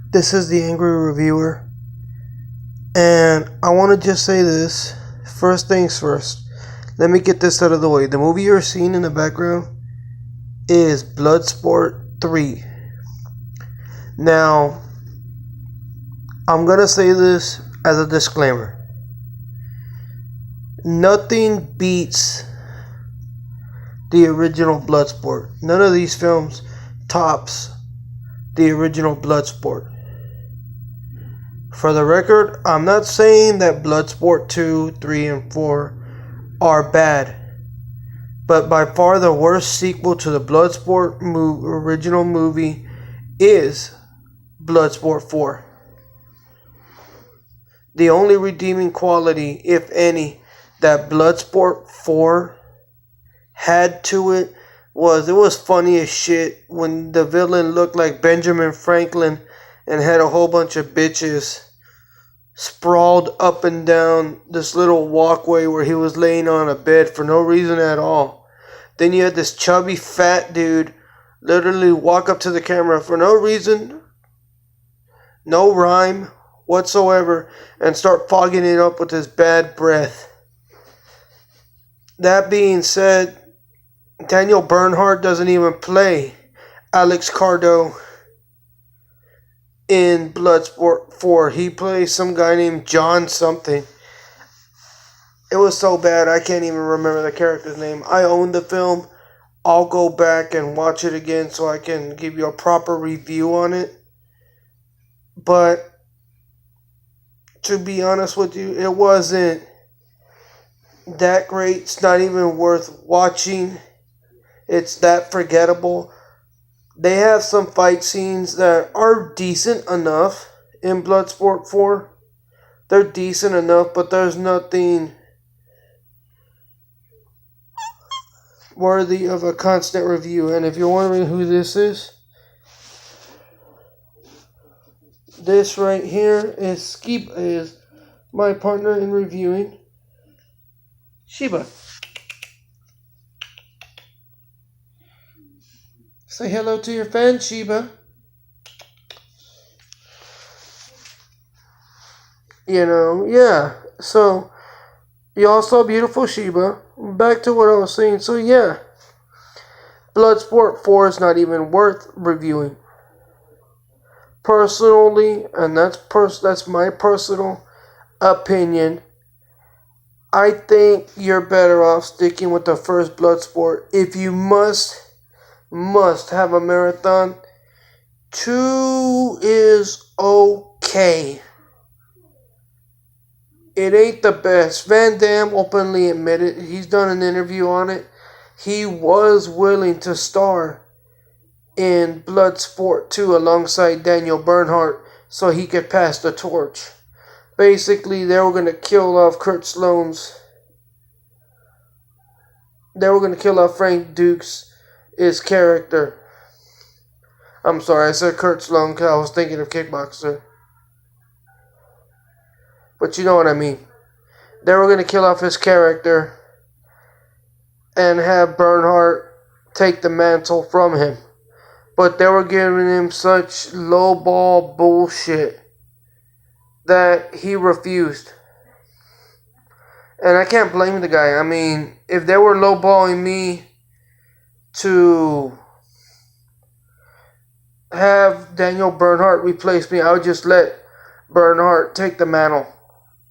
This is the Angry Reviewer, and I want to just say this. First things first, let me get this out of the way. The movie you're seeing in the background is Bloodsport 3. Now, I'm going to say this as a disclaimer. Nothing beats the original Bloodsport. None of these films tops the original Bloodsport. For the record, I'm not saying that Bloodsport 2, 3, and 4 are bad, but by far the worst sequel to the Bloodsport original movie is Bloodsport 4. The only redeeming quality, if any, that Bloodsport 4 had to it was funny as shit when the villain looked like Benjamin Franklin and had a whole bunch of bitches sprawled up and down this little walkway where he was laying on a bed for no reason at all. Then you had this chubby fat dude literally walk up to the camera for no reason, no rhyme whatsoever, and start fogging it up with his bad breath. That being said, Daniel Bernhardt doesn't even play Alex Cardo in Bloodsport 4. He plays some guy named John something. It was so bad I can't even remember the character's name. I own the film. I'll go back and watch it again so I can give you a proper review on it. But to be honest with you, it wasn't that great. It's not even worth watching. It's that forgettable. They have some fight scenes that are decent enough in Bloodsport 4. They're decent enough, but there's nothing worthy of a constant review. And if you're wondering who this is, this right here is my partner in reviewing, Sheba. Say hello to your fans, Sheba. Yeah. So, y'all saw beautiful Sheba. Back to what I was saying. So, yeah. Bloodsport 4 is not even worth reviewing. Personally, and that's my personal opinion, I think you're better off sticking with the first Bloodsport. If you must have a marathon, 2 is okay. It ain't the best. Van Damme openly admitted, he's done an interview on it, he was willing to star in Bloodsport 2 alongside Daniel Bernhardt so he could pass the torch. Basically, they were going to kill off Frank Duke's character. I'm sorry, I said Kurt Sloan because I was thinking of Kickboxer. But you know what I mean. They were going to kill off his character and have Bernhardt take the mantle from him. But they were giving him such lowball bullshit that he refused. And I can't blame the guy. I mean, if they were lowballing me to have Daniel Bernhardt replace me, I would just let Bernhardt take the mantle.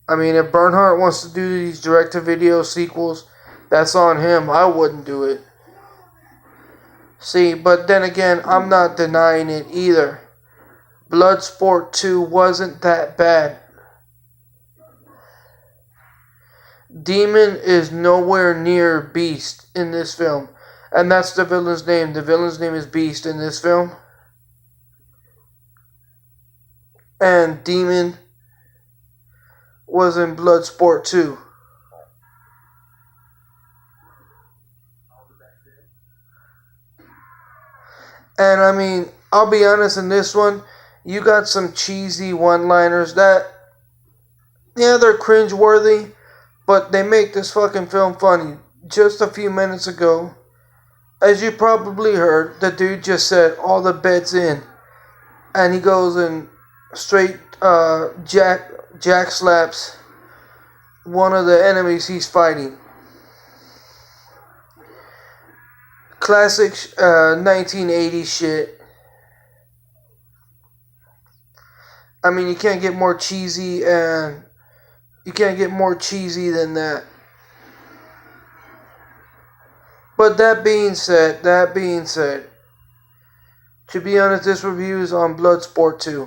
I mean, if Bernhardt wants to do these direct-to-video sequels, that's on him. I wouldn't do it. See, but then again, I'm not denying it either. Bloodsport 2 wasn't that bad. Demon is nowhere near Beast in this film. And that's the villain's name. The villain's name is Beast in this film. And Demon was in Bloodsport 2. And I mean, I'll be honest, in this one, you got some cheesy one-liners that, yeah, they're cringe-worthy, but they make this fucking film funny. Just a few minutes ago, as you probably heard, the dude just said, all the bets in. And he goes and straight jack slaps one of the enemies he's fighting. Classic 1980s shit. I mean, you can't get more cheesy than that. But that being said, to be honest, this review is on Bloodsport 2.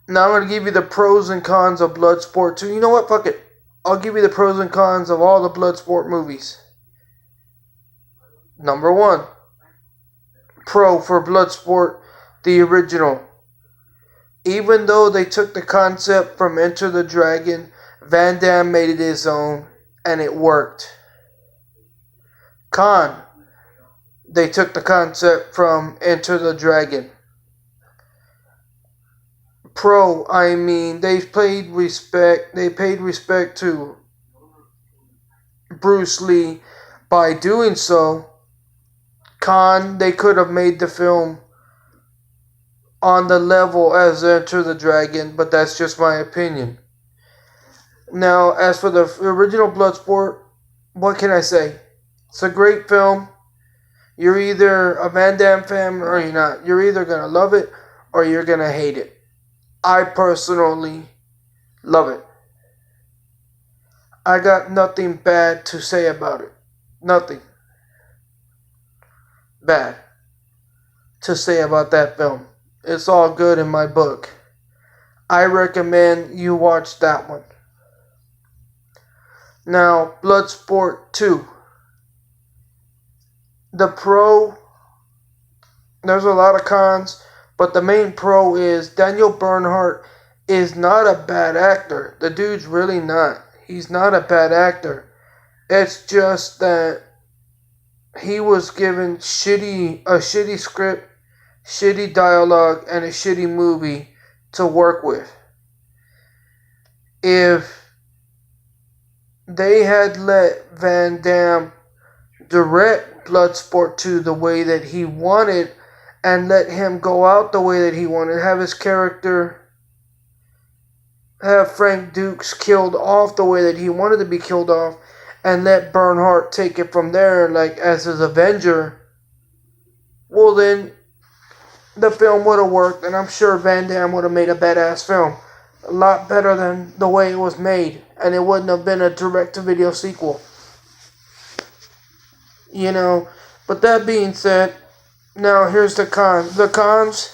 Now I'm going to give you the pros and cons of Bloodsport 2. You know what? Fuck it. I'll give you the pros and cons of all the Bloodsport movies. Number 1. Pro for Bloodsport, the original. Even though they took the concept from Enter the Dragon, Van Damme made it his own, and it worked. Con. They took the concept from Enter the Dragon. Pro, I mean, they paid respect to Bruce Lee by doing so. Con, they could have made the film on the level as Enter the Dragon, but that's just my opinion. Now, as for the original Bloodsport, what can I say? It's a great film. You're either a Van Damme fan or you're not. You're either going to love it or you're going to hate it. I personally love it. I got nothing bad to say about it. Nothing bad to say about that film. It's all good in my book. I recommend you watch that one. Now, Bloodsport 2. The pro, there's a lot of cons, but the main pro is Daniel Bernhardt is not a bad actor. The dude's really not. He's not a bad actor. It's just that he was given a shitty script, shitty dialogue, and a shitty movie to work with. If they had let Van Damme direct Bloodsport 2 the way that he wanted and let him go out the way that he wanted, have his character, have Frank Dukes killed off the way that he wanted to be killed off, and let Bernhardt take it from there, like as his Avenger, well then, the film would have worked, and I'm sure Van Damme would have made a badass film. A lot better than the way it was made, and it wouldn't have been a direct-to-video sequel. You know, but that being said, now here's the cons. The cons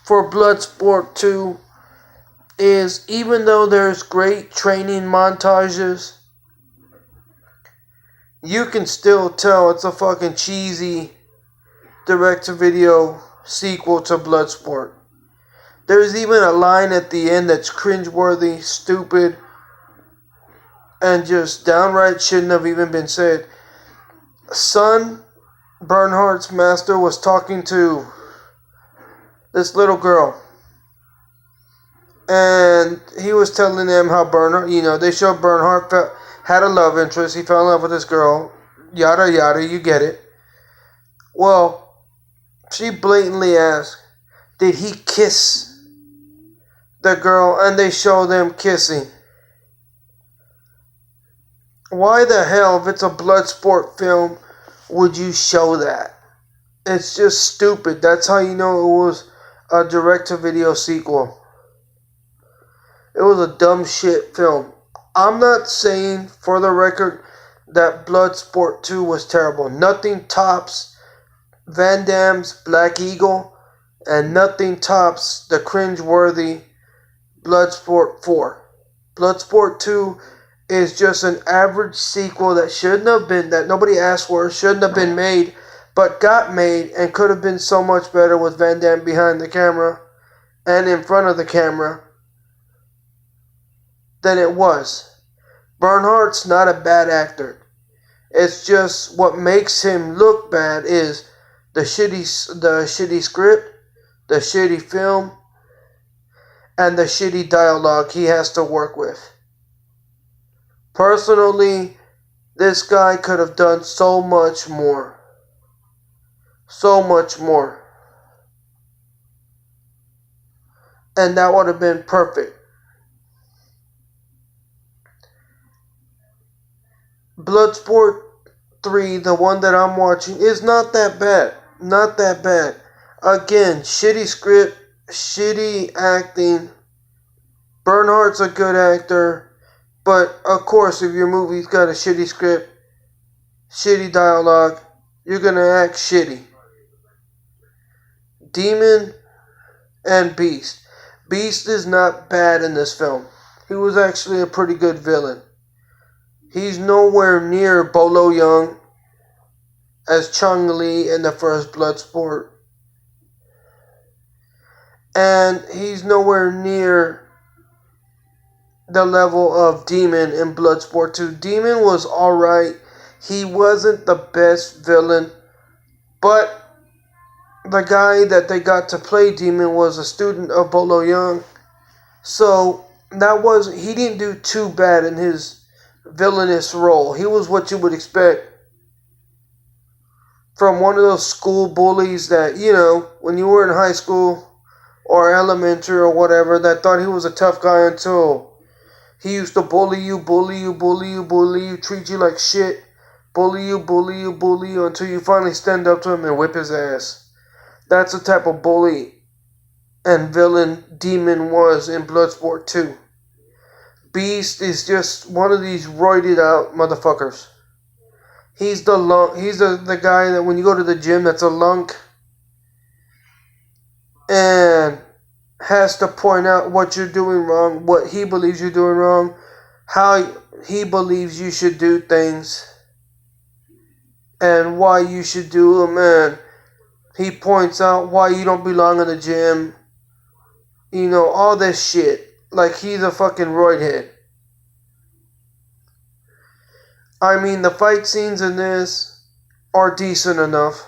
for Bloodsport 2 is, even though there's great training montages, you can still tell it's a fucking cheesy direct-to-video sequel to Bloodsport. There's even a line at the end that's cringe-worthy, stupid, and just downright shouldn't have even been said. Son, Bernhardt's master, was talking to this little girl. And he was telling them how Bernhardt, they showed Bernhardt had a love interest. He fell in love with this girl. Yada, yada, you get it. Well, she blatantly asked, did he kiss the girl? And they show them kissing. Why the hell, if it's a Bloodsport film, would you show that? It's just stupid. That's how you know it was a direct-to-video sequel. It was a dumb shit film. I'm not saying, for the record, that Bloodsport 2 was terrible. Nothing tops Van Damme's Black Eagle, and nothing tops the cringe-worthy Bloodsport 4. Bloodsport 2 is just an average sequel that shouldn't have been, that nobody asked for, shouldn't have been made, but got made and could have been so much better with Van Damme behind the camera and in front of the camera than it was. Bernhardt's not a bad actor. It's just what makes him look bad is the shitty script, the shitty film, and the shitty dialogue he has to work with. Personally, this guy could have done so much more. So much more. and that would have been perfect. Bloodsport 3, the one that I'm watching, is not that bad. Not that bad. Again, shitty script, shitty acting. Bernhardt's a good actor, but of course, if your movie's got a shitty script, shitty dialogue, you're gonna act shitty. Demon and Beast. Beast is not bad in this film. He was actually a pretty good villain. He's nowhere near Bolo Young as Chung Lee in the first Bloodsport. And he's nowhere near the level of Demon in Bloodsport 2. Demon was alright. He wasn't the best villain, but the guy that they got to play Demon was a student of Bolo Young. So he didn't do too bad in his villainous role. He was what you would expect from one of those school bullies that, when you were in high school or elementary or whatever, that thought he was a tough guy until he used to bully you, treat you like shit, bully you until you finally stand up to him and whip his ass. That's the type of bully and villain Demon was in Bloodsport 2. Beast is just one of these roided out motherfuckers. He's the guy that when you go to the gym that's a lunk and has to point out what you're doing wrong, what he believes you're doing wrong, how he believes you should do things, and why you should do them, and he points out why you don't belong in the gym. All this shit. Like he's a fucking roidhead. I mean, the fight scenes in this are decent enough.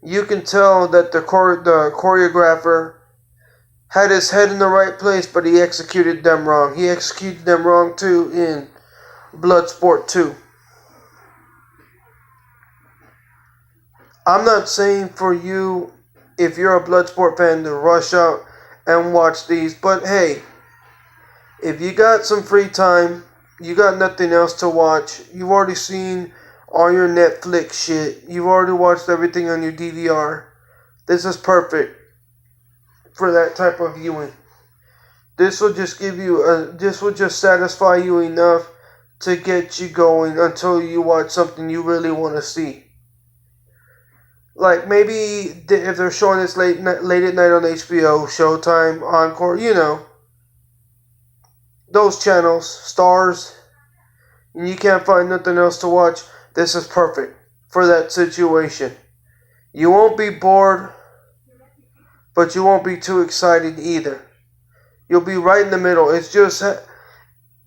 You can tell that the choreographer had his head in the right place, but he executed them wrong. He executed them wrong too in Bloodsport 2. I'm not saying for you, if you're a Bloodsport fan, to rush out and watch these, but hey, if you got some free time, you got nothing else to watch, you've already seen all your Netflix shit, you've already watched everything on your DVR, this is perfect for that type of viewing. This will just satisfy you enough to get you going until you watch something you really want to see. Like maybe if they're showing this late at night on HBO, Showtime, Encore, those channels, Stars, and you can't find nothing else to watch, this is perfect for that situation. You won't be bored, but you won't be too excited either. You'll be right in the middle. It's just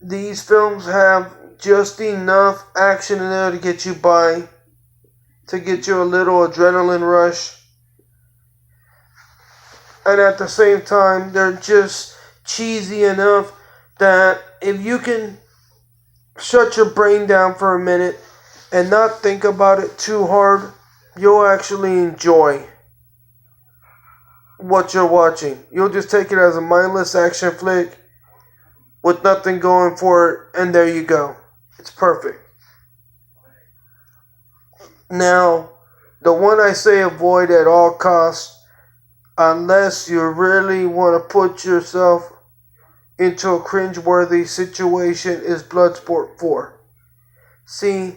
these films have just enough action in there to get you by, to get you a little adrenaline rush. And at the same time, they're just cheesy enough that if you can shut your brain down for a minute and not think about it too hard, you'll actually enjoy what you're watching. You'll just take it as a mindless action flick with nothing going for it, and there you go. It's perfect. Now, the one I say avoid at all costs, unless you really want to put yourself into a cringe-worthy situation, is Bloodsport 4. See,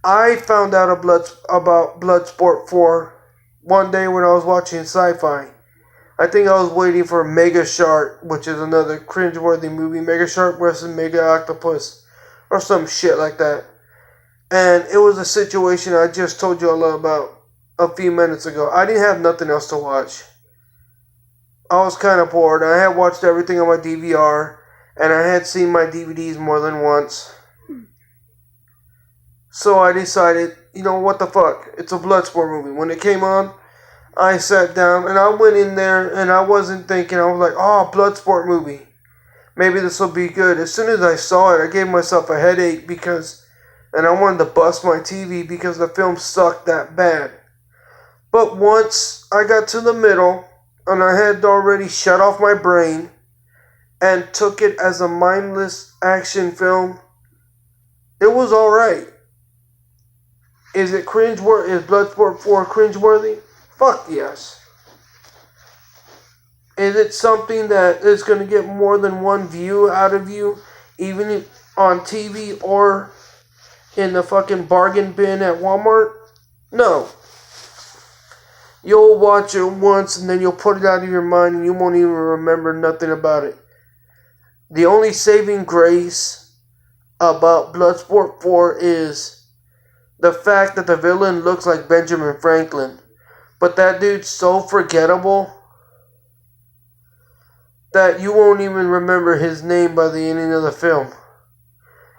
I found out about Bloodsport 4 one day when I was watching Sci-Fi. I think I was waiting for Mega Shark, which is another cringe-worthy movie, Mega Shark versus Mega Octopus, or some shit like that. And it was a situation I just told you all about a few minutes ago. I didn't have nothing else to watch. I was kind of bored. I had watched everything on my DVR, and I had seen my DVDs more than once. So I decided, what the fuck? It's a Bloodsport movie. When it came on, I sat down, and I went in there, and I wasn't thinking. I was like, oh, Bloodsport movie. Maybe this will be good. As soon as I saw it, I gave myself a headache and I wanted to bust my TV because the film sucked that bad. But once I got to the middle, and I had already shut off my brain and took it as a mindless action film, it was alright. Is it cringeworthy? Is Bloodsport 4 cringeworthy? Fuck yes. Is it something that is going to get more than one view out of you, even on TV or in the fucking bargain bin at Walmart? No. You'll watch it once and then you'll put it out of your mind and you won't even remember nothing about it. The only saving grace about Bloodsport 4 is the fact that the villain looks like Benjamin Franklin. But that dude's so forgettable that you won't even remember his name by the ending of the film.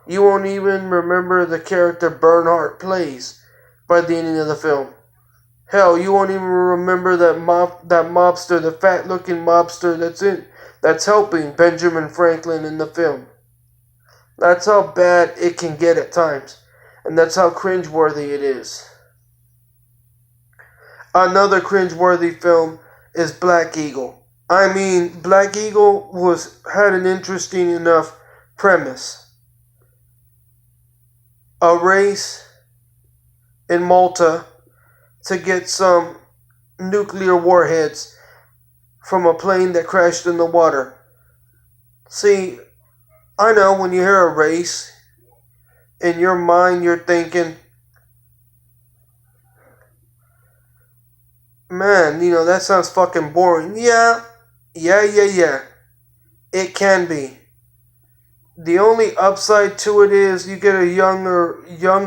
You won't even remember the character Bernhardt plays by the ending of the film. Hell, you won't even remember that mobster, the fat-looking mobster that's helping Benjamin Franklin in the film. That's how bad it can get at times. And that's how cringeworthy it is. Another cringeworthy film is Black Eagle. I mean, Black Eagle had an interesting enough premise. A race in Malta to get some nuclear warheads from a plane that crashed in the water. See, I know when you hear a race, in your mind you're thinking, man, that sounds fucking boring. Yeah. It can be. The only upside to it is you get a young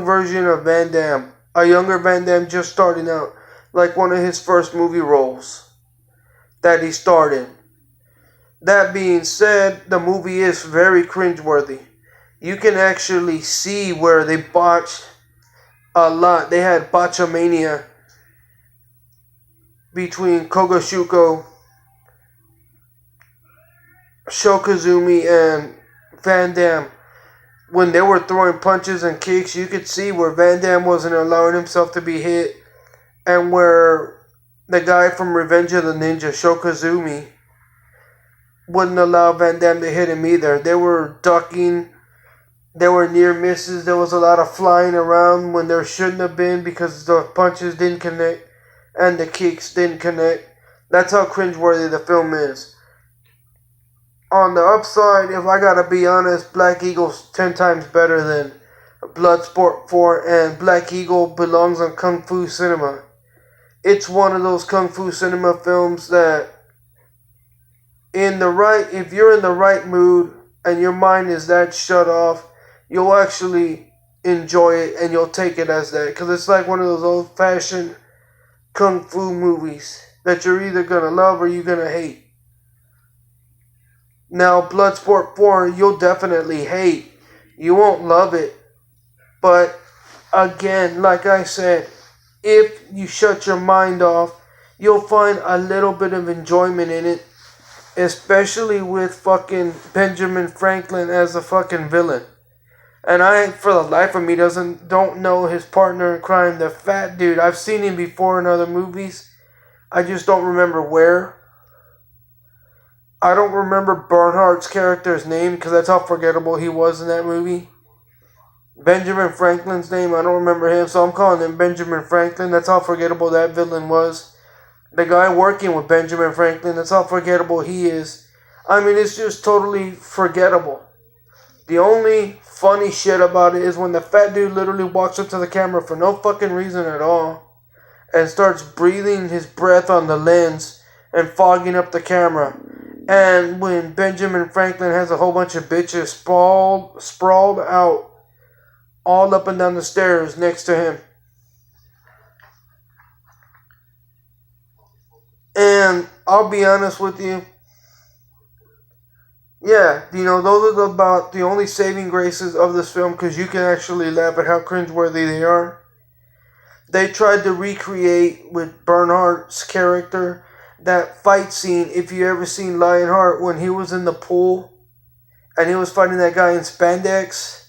version of Van Damme. A younger Van Damme just starting out. Like one of his first movie roles that he started. That being said, the movie is very cringeworthy. You can actually see where they botched a lot. They had botchamania between Kogashuko, Shokozumi, and Van Damme. When they were throwing punches and kicks, you could see where Van Damme wasn't allowing himself to be hit, and where the guy from Revenge of the Ninja, Shokozumi, wouldn't allow Van Damme to hit him either. They were ducking, there were near misses, there was a lot of flying around when there shouldn't have been because the punches didn't connect and the kicks didn't connect. That's how cringeworthy the film is. On the upside, if I gotta be honest, Black Eagle's 10 times better than Bloodsport 4, and Black Eagle belongs on Kung Fu cinema. It's one of those Kung Fu cinema films that if you're in the right mood and your mind is that shut off, you'll actually enjoy it and you'll take it as that. Because it's like one of those old-fashioned Kung Fu movies that you're either gonna love or you're gonna hate. Now, Bloodsport 4, you'll definitely hate. You won't love it. But, again, like I said, if you shut your mind off, you'll find a little bit of enjoyment in it. Especially with fucking Benjamin Franklin as a fucking villain. And I, for the life of me, don't know his partner in crime, the fat dude. I've seen him before in other movies. I just don't remember where. I don't remember Bernhardt's character's name because that's how forgettable he was in that movie. Benjamin Franklin's name, I don't remember him, so I'm calling him Benjamin Franklin. That's how forgettable that villain was. The guy working with Benjamin Franklin, that's how forgettable he is. I mean, it's just totally forgettable. The only funny shit about it is when the fat dude literally walks up to the camera for no fucking reason at all and starts breathing his breath on the lens and fogging up the camera. And when Benjamin Franklin has a whole bunch of bitches sprawled out all up and down the stairs next to him. And I'll be honest with you. Yeah, those are about the only saving graces of this film because you can actually laugh at how cringeworthy they are. They tried to recreate with Bernhardt's character that fight scene, if you ever seen Lionheart, when he was in the pool and he was fighting that guy in spandex.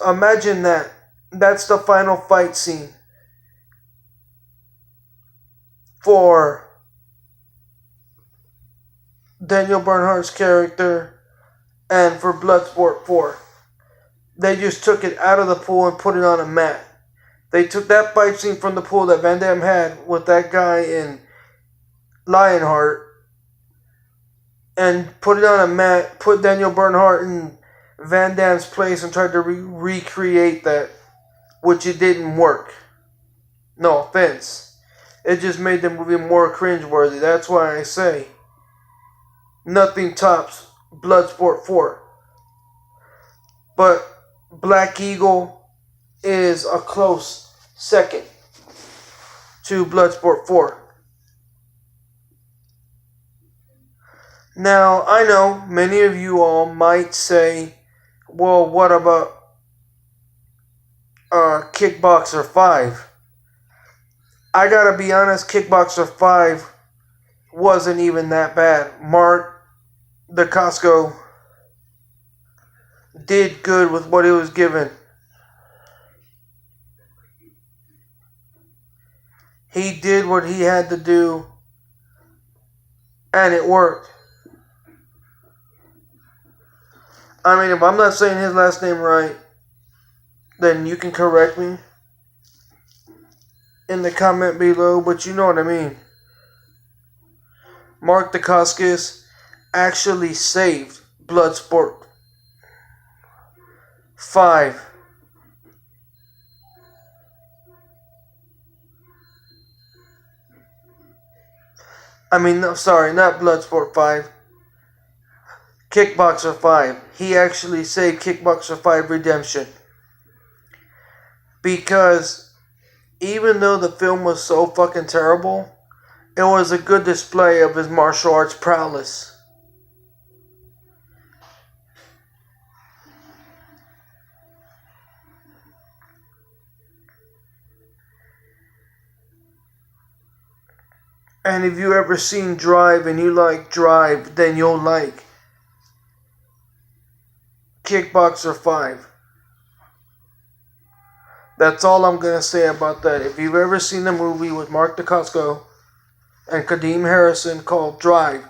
Imagine that. That's the final fight scene for Daniel Bernhardt's character, and for Bloodsport 4. They just took it out of the pool and put it on a mat. They took that fight scene from the pool that Van Damme had with that guy in Lionheart and put it on a mat, put Daniel Bernhardt in Van Damme's place and tried to recreate that, which it didn't work. No offense. It just made the movie more cringe-worthy. That's why I say nothing tops Bloodsport 4. But Black Eagle is a close second to Bloodsport 4. Now, I know many of you all might say, well, what about Kickboxer 5? I gotta be honest, Kickboxer 5 wasn't even that bad. Mark DeCasco did good with what he was given. He did what he had to do, and it worked. I mean, if I'm not saying his last name right, then you can correct me in the comment below, but you know what I mean. Mark Dacascos actually saved Bloodsport 5. I mean, no, sorry, not Bloodsport 5. Kickboxer 5. He actually saved Kickboxer 5 Redemption. Because even though the film was so fucking terrible, it was a good display of his martial arts prowess. And if you ever seen Drive and you like Drive, then you'll like Kickboxer 5. That's all I'm going to say about that. If you've ever seen the movie with Mark DeCasco and Kadeem Harrison called Drive,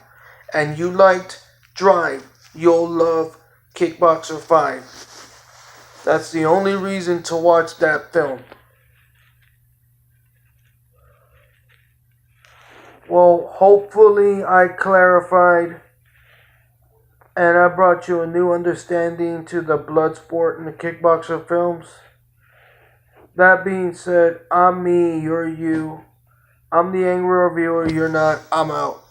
and you liked Drive, you'll love Kickboxer 5. That's the only reason to watch that film. Well, hopefully I clarified and I brought you a new understanding to the Bloodsport and the Kickboxer films. That being said, I'm me, you're you. I'm the angry reviewer, you're not. I'm out.